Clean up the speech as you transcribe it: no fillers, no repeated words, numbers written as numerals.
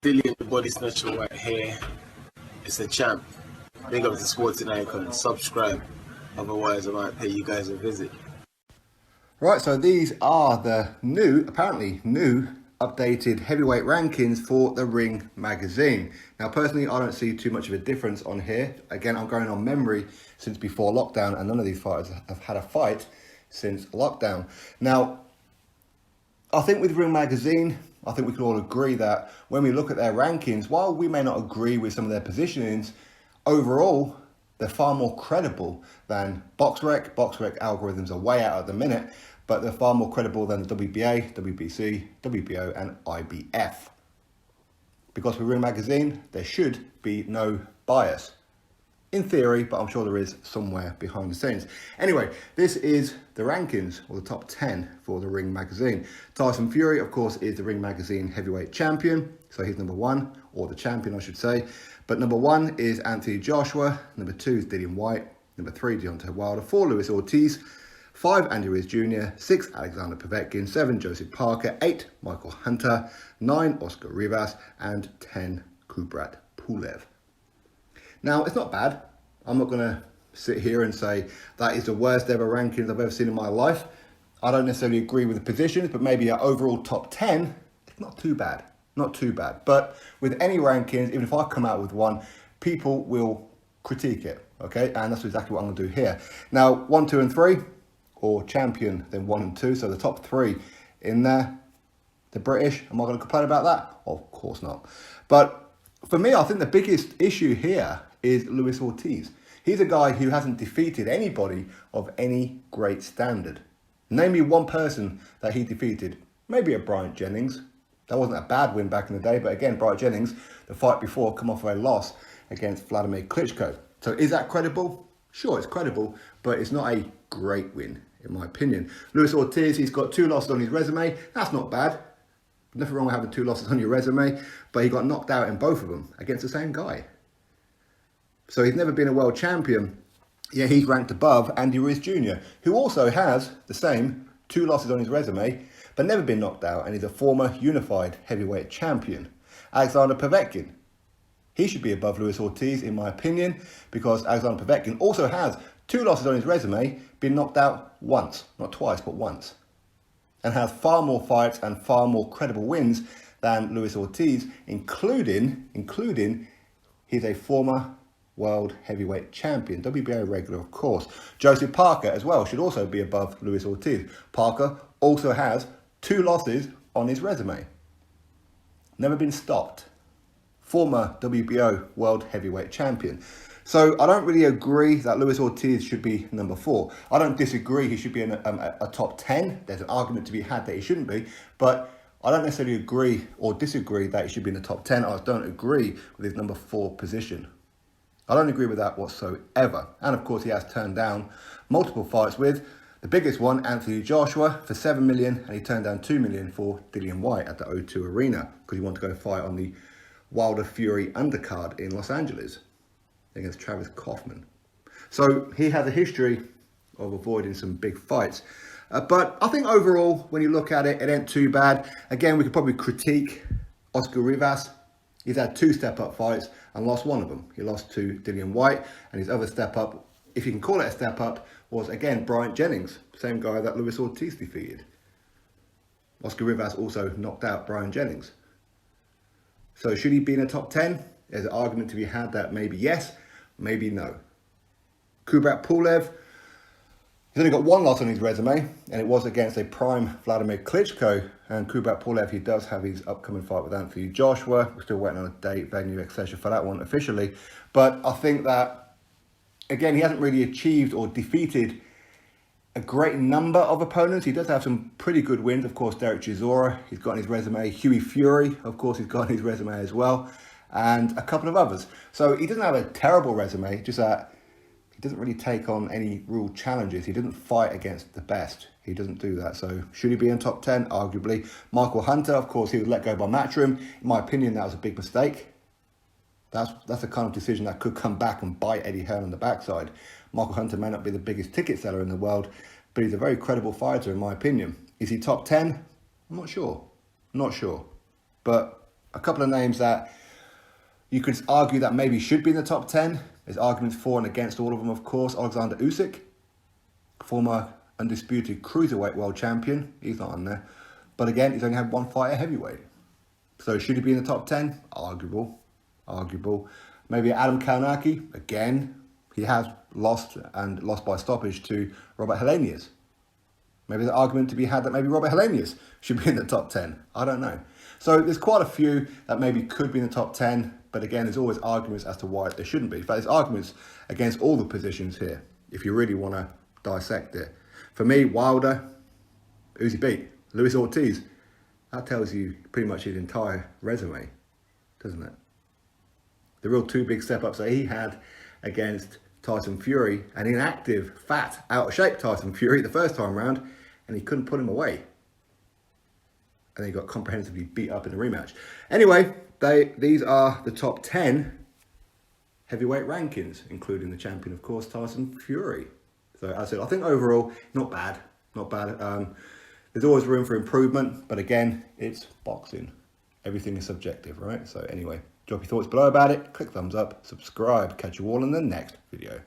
Dillian the Body Snatcher right here. It's a champ. Big up to Sporting Icon. Subscribe. Otherwise, I might pay you guys a visit. Right, so these are the apparently new, updated heavyweight rankings for the Ring magazine. Now, personally, I don't see too much of a difference on here. Again, I'm going on memory since before lockdown, and none of these fighters have had a fight since lockdown. Now, I think with Ring magazine, I think we can all agree that when we look at their rankings, while we may not agree with some of their positionings, overall, they're far more credible than BoxRec. BoxRec algorithms are way out at the minute, but they're far more credible than the WBA, WBC, WBO, and IBF. Because with Ring magazine, there should be no bias. In theory, but I'm sure there is somewhere behind the scenes. Anyway, this is the rankings, or the top 10 for the Ring magazine. Tyson Fury, of course, is the Ring magazine heavyweight champion. So he's number one, or the champion, I should say. But number one is Anthony Joshua. Number two is Dillian Whyte. Number three, Deontay Wilder. Four, Luis Ortiz. 5, Andy Ruiz Jr. 6, Alexander Povetkin. 7, Joseph Parker. 8, Michael Hunter. 9, Oscar Rivas. And 10, Kubra Pulev. Now, it's not bad. I'm not going to sit here and say that is the worst ever rankings I've ever seen in my life. I don't necessarily agree with the positions, but maybe our overall top 10, it's not too bad. Not too bad. But with any rankings, even if I come out with one, people will critique it, okay? And that's exactly what I'm going to do here. Now, 1, 2, and 3, or champion, then 1 and 2. So the top 3 in there, the British. Am I going to complain about that? Of course not. But for me, I think the biggest issue here is Luis Ortiz. He's a guy who hasn't defeated anybody of any great standard. Name me one person that he defeated. Maybe a Bryant Jennings. That wasn't a bad win back in the day, but again, Bryant Jennings, the fight before, come off of a loss against Vladimir Klitschko. So is that credible? Sure, it's credible, but it's not a great win, in my opinion. Luis Ortiz, he's got 2 losses on his resume. That's not bad. Nothing wrong with having 2 losses on your resume, but he got knocked out in both of them against the same guy. So he's never been a world champion, yet he's ranked above Andy Ruiz Jr., who also has the same 2 losses on his resume, but never been knocked out, and he's a former unified heavyweight champion. Alexander Povetkin, he should be above Luis Ortiz, in my opinion, because Alexander Povetkin also has 2 losses on his resume, been knocked out once, not twice, but once, and has far more fights and far more credible wins than Luis Ortiz, including he's a former world heavyweight champion, WBA regular, of course. Joseph Parker as well should also be above Luis Ortiz. Parker also has 2 losses on his resume. Never been stopped. Former WBO world heavyweight champion. So I don't really agree that Luis Ortiz should be number 4. I don't disagree he should be in a top 10. There's an argument to be had that he shouldn't be, but I don't necessarily agree or disagree that he should be in the top 10. I don't agree with his number 4 position. I don't agree with that whatsoever. And of course, he has turned down multiple fights with the biggest one, Anthony Joshua, for 7 million, and he turned down 2 million for Dillian Whyte at the O2 Arena because he wanted to go fight on the Wilder Fury undercard in Los Angeles against Travis Kaufman. So he has a history of avoiding some big fights. But I think overall, when you look at it, it ain't too bad. Again, we could probably critique Oscar Rivas. He's had 2 step-up fights and lost one of them. He lost to Dillian Whyte, and his other step-up, if you can call it a step-up, was, again, Bryant Jennings, same guy that Luis Ortiz defeated. Oscar Rivas also knocked out Bryant Jennings. So should he be in the top 10? There's an argument to be had that maybe yes, maybe no. Kubra Pulev, he's only got 1 loss on his resume, and it was against a prime Vladimir Klitschko. And Kubra Pulev, he does have his upcoming fight with Anthony Joshua. We're still waiting on a date, venue, etc. for that one officially. But I think that, again, he hasn't really achieved or defeated a great number of opponents. He does have some pretty good wins. Of course, Derek Chisora, he's got on his resume. Hughie Fury, of course, he's got on his resume as well. And a couple of others. So he doesn't have a terrible resume, just that he doesn't really take on any real challenges. He doesn't fight against the best. He doesn't do that. So should he be in top 10? Arguably. Michael Hunter, of course, he was let go by Matchroom. In my opinion, that was a big mistake. That's the kind of decision that could come back and bite Eddie Hearn on the backside. Michael Hunter may not be the biggest ticket seller in the world, but he's a very credible fighter, in my opinion. Is he top 10? I'm not sure. Not sure. But a couple of names that you could argue that maybe should be in the top 10. There's arguments for and against all of them, of course. Alexander Usyk, former undisputed cruiserweight world champion. He's not on there. But again, he's only had one fight at heavyweight. So should he be in the top 10? Arguable. Maybe Adam Kawanaki. Again, he has lost by stoppage to Robert Helenius. Maybe the argument to be had that maybe Robert Helenius should be in the top 10. I don't know. So there's quite a few that maybe could be in the top 10. But again, there's always arguments as to why they shouldn't be. In fact, there's arguments against all the positions here, if you really want to dissect it. For me, Wilder, who's he beat? Luis Ortiz. That tells you pretty much his entire resume, doesn't it? The real two big step-ups that he had against Tyson Fury, an inactive, fat, out-of-shape Tyson Fury the first time round, and he couldn't put him away. And he got comprehensively beat up in the rematch. Anyway, these are the top 10 heavyweight rankings, including the champion, of course, Tyson Fury. So as I said, I think overall, not bad. There's always room for improvement, but again, it's boxing. Everything is subjective, right? So anyway, drop your thoughts below about it, click thumbs up, subscribe. Catch you all in the next video.